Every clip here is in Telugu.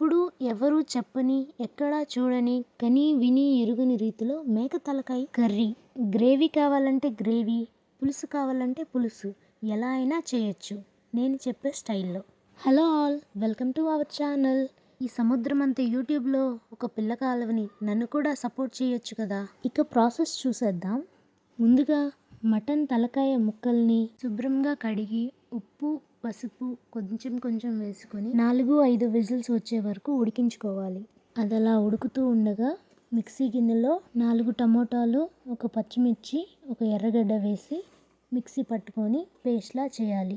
ఎప్పుడూ ఎవరూ చెప్పని, ఎక్కడా చూడని, కని విని ఎరుగని రీతిలో మేక తలకాయ కర్రీ. గ్రేవీ కావాలంటే గ్రేవీ, పులుసు కావాలంటే పులుసు, ఎలా అయినా చేయొచ్చు నేను చెప్పే స్టైల్లో. Hello all, welcome to our channel. ఈ సముద్రం అంత యూట్యూబ్లో ఒక పిల్ల కాలవని నన్ను కూడా సపోర్ట్ చేయొచ్చు కదా. ఇక ప్రాసెస్ చూసేద్దాం. ముందుగా మటన్ తలకాయ ముక్కల్ని శుభ్రంగా కడిగి ఉప్పు, పసుపు కొంచెం వేసుకొని 4-5 విజిల్స్ వచ్చే వరకు ఉడికించుకోవాలి. అది అలా ఉడుకుతూ ఉండగా మిక్సీ గిన్నెలో 4 టమోటాలు, ఒక పచ్చిమిర్చి, ఒక ఎర్రగడ్డ వేసి మిక్సీ పట్టుకొని పేస్ట్లా చేయాలి.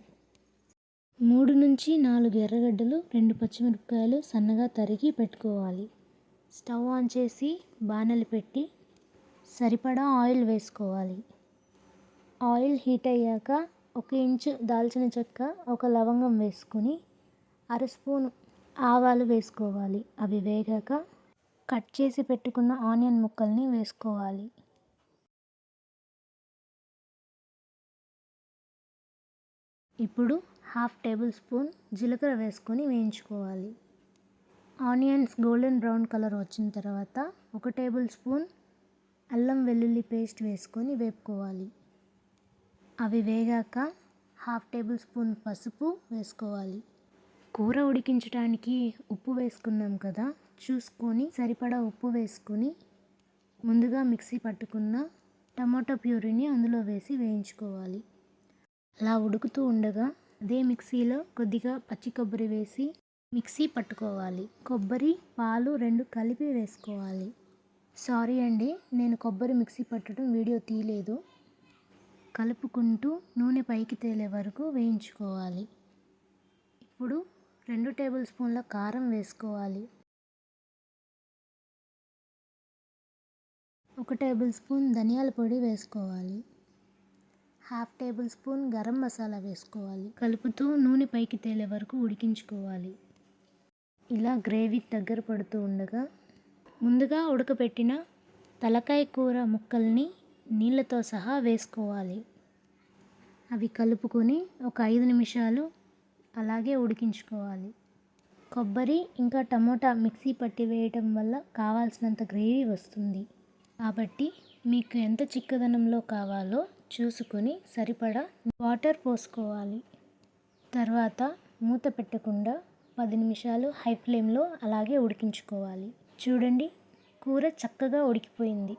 3-4 ఎర్రగడ్డలు, 2 పచ్చిమిరపకాయలు సన్నగా తరిగి పెట్టుకోవాలి. స్టవ్ ఆన్ చేసి బాణలి పెట్టి సరిపడా ఆయిల్ వేసుకోవాలి. ఆయిల్ హీట్ అయ్యాక 1 ఇంచు దాల్చిన చెక్క, ఒక లవంగం వేసుకొని 1/2 స్పూన్ ఆవాలు వేసుకోవాలి. అవి వేగాక కట్ చేసి పెట్టుకున్న ఆనియన్ ముక్కల్ని వేసుకోవాలి. ఇప్పుడు 1/2 టేబుల్ స్పూన్ జీలకర్ర వేసుకొని వేయించుకోవాలి. ఆనియన్స్ గోల్డెన్ బ్రౌన్ కలర్ వచ్చిన తర్వాత 1 టేబుల్ స్పూన్ అల్లం వెల్లుల్లి పేస్ట్ వేసుకొని వేపుకోవాలి. అవి వేగాక 1/2 టేబుల్ స్పూన్ పసుపు వేసుకోవాలి. కూర ఉడికించడానికి ఉప్పు వేసుకున్నాం కదా, చూసుకొని సరిపడా ఉప్పు వేసుకొని ముందుగా మిక్సీ పట్టుకున్న టమాటో ప్యూరీని అందులో వేసి వేయించుకోవాలి. అలా ఉడుకుతూ ఉండగా అదే మిక్సీలో కొద్దిగా పచ్చి కొబ్బరి వేసి మిక్సీ పట్టుకోవాలి. కొబ్బరి, పాలు 2 కలిపి వేసుకోవాలి. సారీ అండి, నేను కొబ్బరి మిక్సీ పట్టడం వీడియో తీయలేదు. కలుపుకుంటూ నూనె పైకి తేలే వరకు వేయించుకోవాలి. ఇప్పుడు 2 టేబుల్ స్పూన్ల కారం వేసుకోవాలి. 1 టేబుల్ స్పూన్ ధనియాల పొడి వేసుకోవాలి. 1/2 టేబుల్ స్పూన్ గరం మసాలా వేసుకోవాలి. కలుపుతూ నూనె పైకి తేలే వరకు ఉడికించుకోవాలి. ఇలా గ్రేవీ దగ్గర పడుతూ ఉండగా ముందుగా ఉడకపెట్టిన తలకాయ కూర ముక్కల్ని నీళ్ళతో సహా వేసుకోవాలి. అవి కలుపుకొని ఒక 5 నిమిషాలు అలాగే ఉడికించుకోవాలి. కొబ్బరి ఇంకా టమోటా మిక్సీ పట్టి వేయటం వల్ల కావాల్సినంత గ్రేవీ వస్తుంది. కాబట్టి మీకు ఎంత చిక్కదనంలో కావాలో చూసుకొని సరిపడా వాటర్ పోసుకోవాలి. తర్వాత మూత పెట్టకుండా 10 నిమిషాలు హై ఫ్లేమ్లో అలాగే ఉడికించుకోవాలి. చూడండి, కూర చక్కగా ఉడికిపోయింది.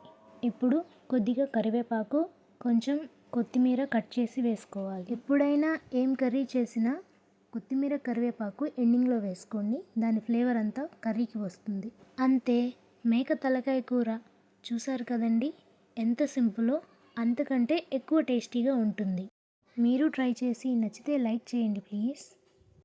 ఇప్పుడు కొద్దిగా కరివేపాకు, కొంచెం కొత్తిమీర కట్ చేసి వేసుకోవాలి. ఎప్పుడైనా ఏం కర్రీ చేసినా కొత్తిమీర, కరివేపాకు ఎండింగ్లో వేసుకోండి. దాని ఫ్లేవర్ అంతా కర్రీకి వస్తుంది. అంతే, మేక తలకాయ కూర. చూసారు కదండి, ఎంత సింపులో, అంతకంటే ఎక్కువ టేస్టీగా ఉంటుంది. మీరు ట్రై చేసి నచ్చితే లైక్ చేయండి ప్లీజ్.